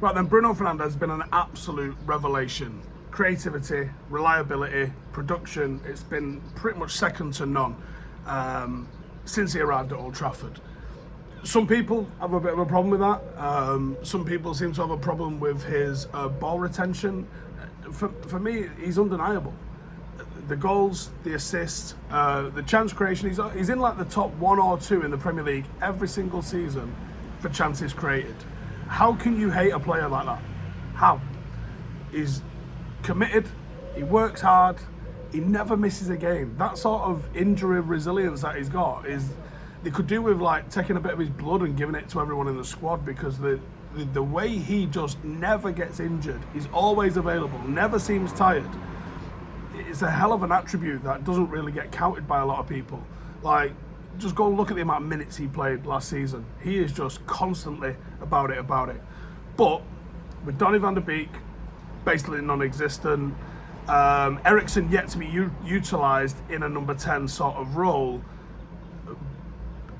Right then, Bruno Fernandes has been an absolute revelation. Creativity, reliability, production, it's been pretty much second to none since he arrived at Old Trafford. Some people have a bit of a problem with that. Some people seem to have a problem with his ball retention. For me, he's undeniable. The goals, the assists, the chance creation, he's in like the top 1 or 2 in the Premier League every single season for chances created. How can you hate a player like that? How? He's committed, he works hard, he never misses a game. That sort of injury resilience that he's got is, they could do with like taking a bit of his blood and giving it to everyone in the squad, because the way he just never gets injured, he's always available, never seems tired. It's a hell of an attribute that doesn't really get counted by a lot of people. Like, just go look at the amount of minutes he played last season. He is just constantly about it. But with Donny van der Beek basically non-existent, Eriksen yet to be utilised in a number 10 sort of role,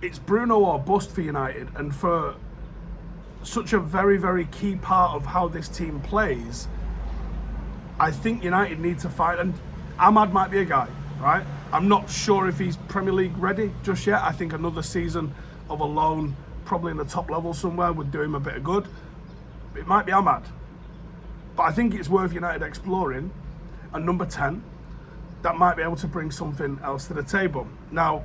it's Bruno or bust for United. And for such a very, very key part of how this team plays, I think United need to fight. And Ahmad might be a guy, right? I'm not sure if he's Premier League ready just yet. I think another season of a loan, probably in the top level somewhere, would do him a bit of good. It might be Ahmad. But I think it's worth United exploring a number 10 that might be able to bring something else to the table. Now,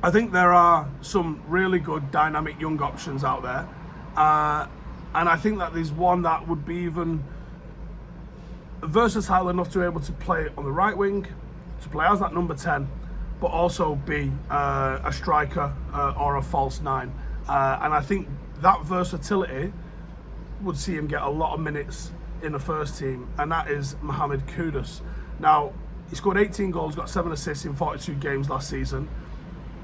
I think there are some really good dynamic young options out there. And I think that there's one that would be even versatile enough to be able to play on the right wing, to play as that number 10, but also be a striker or a false 9. And I think that versatility would see him get a lot of minutes in the first team, and that is Mohammed Kudus. Now, he scored 18 goals, got 7 assists in 42 games last season.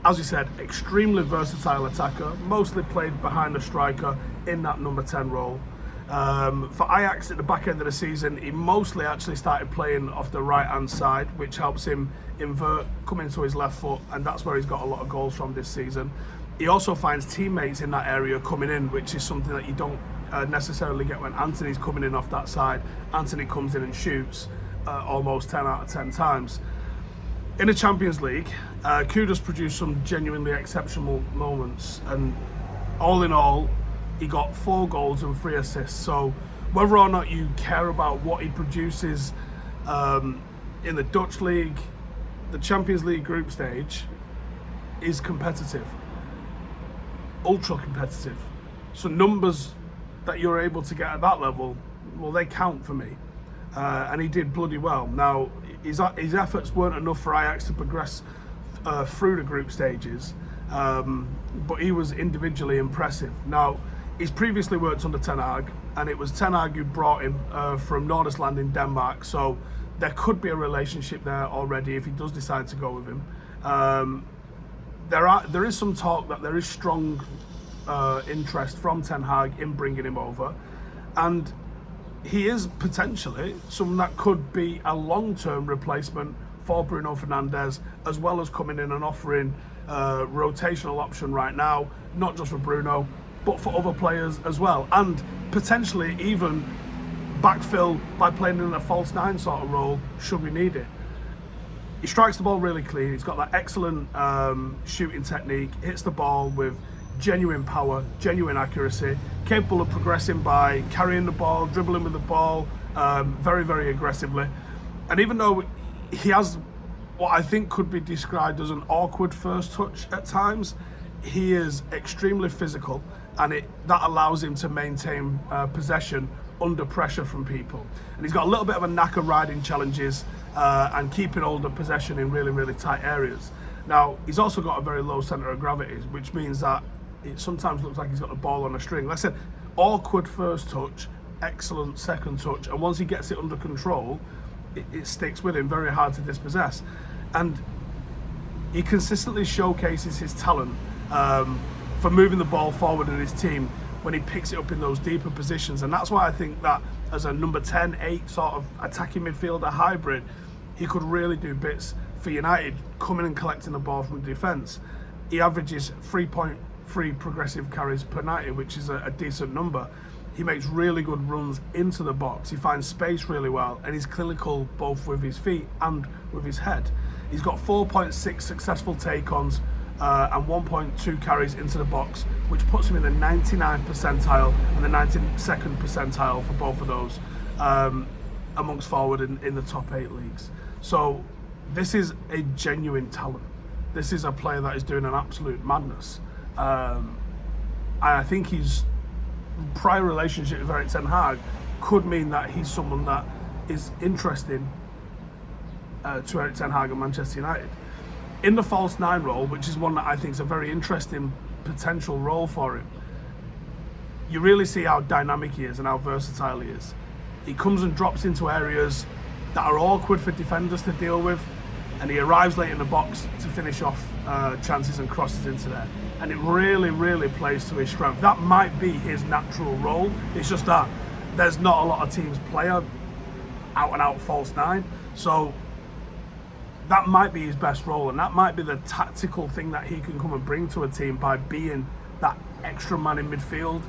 As you said, extremely versatile attacker, mostly played behind a striker in that number 10 role. For Ajax at the back end of the season, he mostly actually started playing off the right hand side, which helps him invert, come into his left foot, and that's where he's got a lot of goals from this season. He also finds teammates in that area coming in, which is something that you don't necessarily get when Anthony's coming in off that side. Anthony comes in and shoots almost 10 out of 10 times. In the Champions League, Kudus produced some genuinely exceptional moments, and all in all, he got 4 goals and 3 assists. So whether or not you care about what he produces in the Dutch League, the Champions League group stage is competitive, ultra competitive. So numbers that you're able to get at that level, well, they count for me. And he did bloody well. Now, his efforts weren't enough for Ajax to progress through the group stages, but he was individually impressive. Now, he's previously worked under Ten Hag, and it was Ten Hag who brought him from Nordisland in Denmark, so there could be a relationship there already if he does decide to go with him. There is some talk that there is strong interest from Ten Hag in bringing him over, and he is potentially someone that could be a long-term replacement for Bruno Fernandes, as well as coming in and offering a rotational option right now, not just for Bruno, but for other players as well, and potentially even backfill by playing in a false 9 sort of role should we need it. He strikes the ball really clean. He's got that excellent shooting technique, hits the ball with genuine power, genuine accuracy, capable of progressing by carrying the ball, dribbling with the ball, very, very aggressively. And even though he has what I think could be described as an awkward first touch at times, he is extremely physical, and that allows him to maintain possession under pressure from people. And he's got a little bit of a knack of riding challenges and keeping hold of possession in really, really tight areas. Now, he's also got a very low centre of gravity, which means that it sometimes looks like he's got the ball on a string. Like I said, awkward first touch, excellent second touch, and once he gets it under control, it sticks with him, very hard to dispossess. And he consistently showcases his talent for moving the ball forward in his team when he picks it up in those deeper positions. And that's why I think that as a number 10, 8 sort of attacking midfielder hybrid, he could really do bits for United, coming and collecting the ball from the defence. He averages 3.3 progressive carries per 90, which is a decent number. He makes really good runs into the box. He finds space really well, and he's clinical both with his feet and with his head. He's got 4.6 successful take-ons and 1.2 carries into the box, which puts him in the 99th percentile and the 92nd percentile for both of those amongst forward in the top 8 leagues. So this is a genuine talent. This is a player that is doing an absolute madness. And I think his prior relationship with Erik Ten Hag could mean that he's someone that is interesting to Erik Ten Hag and Manchester United. In the false 9 role, which is one that I think is a very interesting potential role for him, you really see how dynamic he is and how versatile he is. He comes and drops into areas that are awkward for defenders to deal with, and he arrives late in the box to finish off chances and crosses into there. And it really, really plays to his strength. That might be his natural role. It's just that there's not a lot of teams play a out-and-out false 9. So that might be his best role, and that might be the tactical thing that he can come and bring to a team by being that extra man in midfield,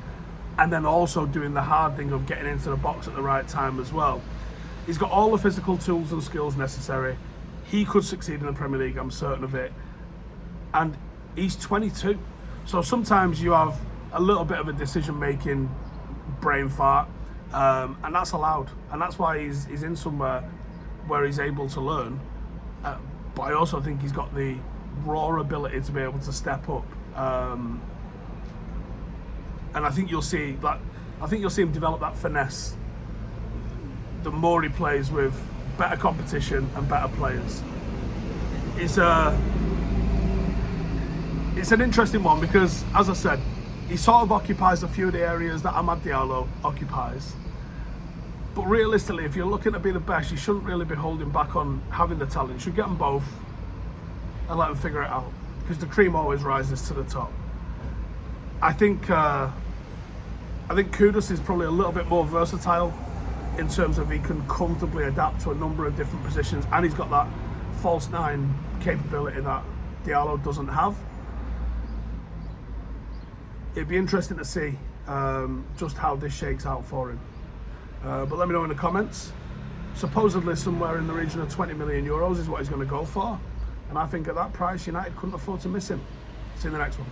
and then also doing the hard thing of getting into the box at the right time as well. He's got all the physical tools and skills necessary. He could succeed in the Premier League, I'm certain of it. And he's 22. So sometimes you have a little bit of a decision-making brain fart, and that's allowed. And that's why he's in somewhere where he's able to learn. But I also think he's got the raw ability to be able to step up. And I think you'll see him develop that finesse the more he plays with better competition and better players. It's an interesting one because, as I said, he sort of occupies a few of the areas that Amad Diallo occupies. But realistically, if you're looking to be the best, you shouldn't really be holding back on having the talent. You should get them both and let them figure it out, because the cream always rises to the top. I think Kudus is probably a little bit more versatile in terms of he can comfortably adapt to a number of different positions, and he's got that false 9 capability that Diallo doesn't have. It'd be interesting to see just how this shakes out for him. But let me know in the comments. Supposedly somewhere in the region of 20 million euros is what he's going to go for, and I think at that price United couldn't afford to miss him. See you in the next one.